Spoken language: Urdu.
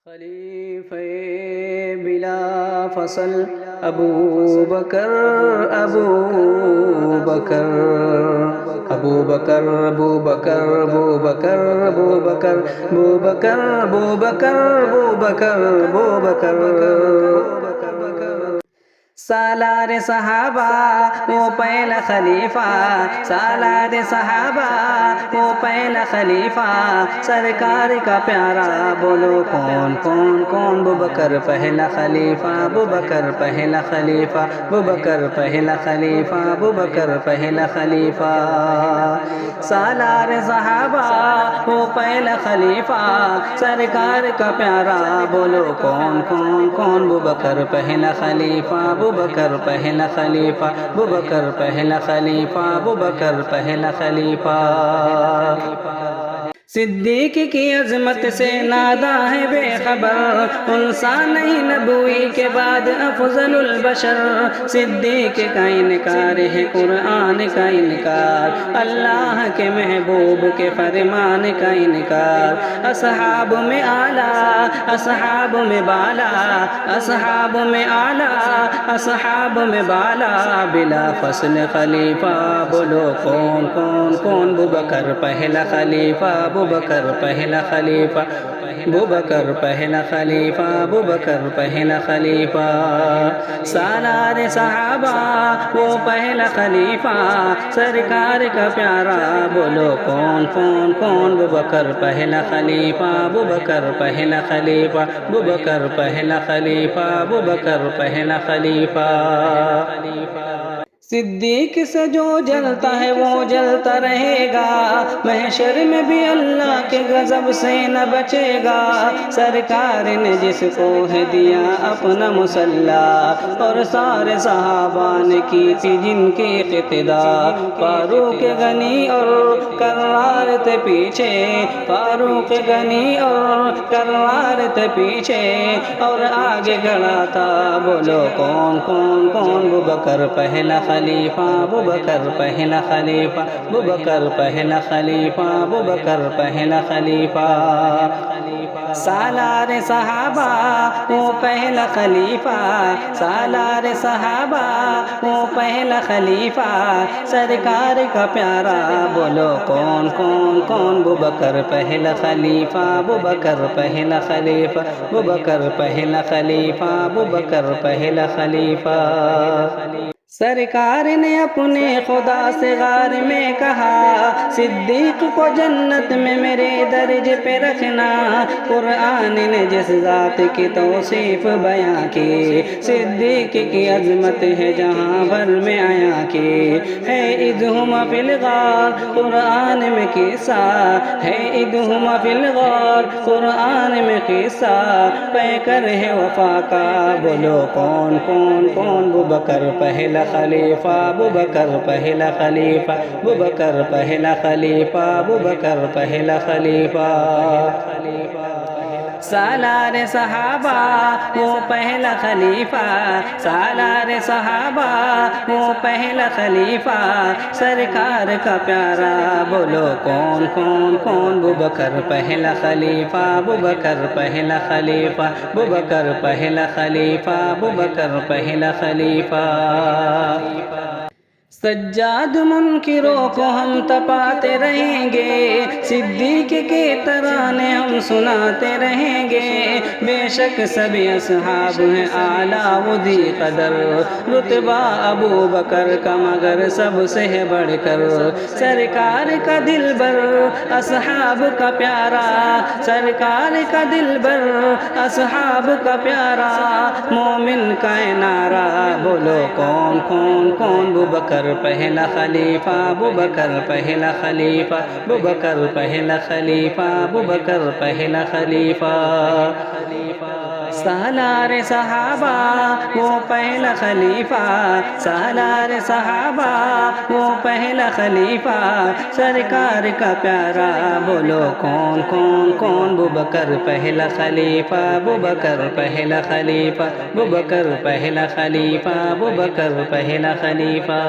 خلیفہ بلا فصل ابو بکر ابو بکر ابو بکر ابو بکر ابو بکر ابو بکر ابو بکر ابو بکر ابو بکر ابو بکر سالار صحابہ وہ پہلا خلیفہ، سالار صحابہ وہ پہلا خلیفہ، سرکار کا پیارا بولو کون کون کون؟ ابو بکر پہلا خلیفہ، ابو بکر پہلا خلیفہ، ابو بکر پہلا خلیفہ، ابو بکر پہلا خلیفہ، سالار صحابہ وہ پہلا خلیفہ، سرکار کا پیارا بولو کون کون کون؟ ابو بکر پہلا خلیفہ، ابو بکر پہلا خلیفہ، ابو بکر پہلا خلیفہ، ابو بکر پہلا خلیفہ، صدیق کی عظمت سے نادا ہے بے خبر، انسان نہیں نبوی کے بعد افضل البشر، صدیق کا انکار ہے قرآن کا انکار، اللہ کے محبوب کے فرمان کا انکار، اصحاب میں اعلیٰ اصحاب میں بالا، اصحاب میں اعلیٰ اصحاب میں بالا، بلا فصل خلیفہ بولو کون کون کون؟ ابو بکر پہلا خلیفہ، ابو بکر پہلا خلیفہ، ابو بکر پہلا خلیفہ، ابو بکر پہلا خلیفہ، سالار صحابہ وہ پہلا خلیفہ، سرکار کا پیارا بولو کون کون کون؟ ابو بکر پہلا خلیفہ، ابو بکر پہلا خلیفہ، ابو بکر پہلا خلیفہ، ابو بکر پہلا خلیفہ، صدیق سے جو جلتا ہے وہ جلتا رہے گا، محشر میں بھی اللہ کے غضب سے نہ بچے گا، سرکار نے جس کو ہے دیا اپنا مصلی، اور سارے صحابہ نے کی تھی جن کی اقتدا، فاروق غنی اور کرار تھے پیچھے، فاروق غنی اور کرار تھے پیچھے، اور آگے کھڑا تھا بولو کون کون کون؟ ابو بکر پہلا خلیفہ، ابو بکر پہلا خلیفہ، ابو بکر پہلا خلیفہ، ابو بکر پہلا خلیفہ، سالار صحابہ وہ پہلا خلیفہ، سالار صحابہ وہ پہلا خلیفہ، سرکار کا پیارا بولو کون کون کون؟ ابو بکر پہلا خلیفہ، ابو بکر پہلا خلیفہ، ابو بکر پہلا خلیفہ، ابو بکر پہلا خلیفہ، سرکار نے اپنے خدا سے غار میں کہا صدیق کو جنت میں میرے درجے پہ رکھنا، قرآن نے جس ذات کی توصیف بیان کی، صدیق کی عظمت ہے جہاں بھر میں آیا کی، ہے اذہم فی الغار قرآن میں قصہ، ہے اذہم فی الغار قرآن میں قصہ، پیکر ہے وفا کا بولو کون کون کون؟ ابو بکر پہلا خلیفہ، ابو بکر پہلا خلیفہ، ابو بکر پہلا خلیفہ، ابو بکر پہلا خلیفہ، سالار صحابہ وہ پہلا خلیفہ، سالار صحابہ وہ پہلا خلیفہ، سرکار کا پیارا بولو کون کون کون؟ ابو بکر پہلا خلیفہ، ابو بکر پہلا خلیفہ، ابو بکر پہلا خلیفہ، ابو بکر پہلا خلیفہ، سجاد منکروں کو ہم تپاتے رہیں گے، صدیق کے ترانے ہم سناتے رہیں گے، بے شک سبھی اصحاب ہیں اعلیٰ و ذی قدر، رتبہ ابو بکر کا مگر سب سے ہے بڑھ کر، سرکار کا دل بر اصحاب کا پیارا، سرکار کا دل بر اصحاب کا پیارا، مومن کا نعرہ بولو کون کون کون؟ ابو بکر پہلا خلیفہ، ابو بکر پہلا خلیفہ، ابو بکر پہلا خلیفہ، ابو بکر پہلا خلیفہ، سالار صحابہ وہ پہلا خلیفہ، سالار صحابہ وہ پہلا خلیفہ، سرکار کا پیارا بولو کون کون کون؟ ابو بکر پہلا خلیفہ، ابو بکر پہلا خلیفہ، ابو بکر پہلا خلیفہ، ابو بکر پہلا خلیفہ،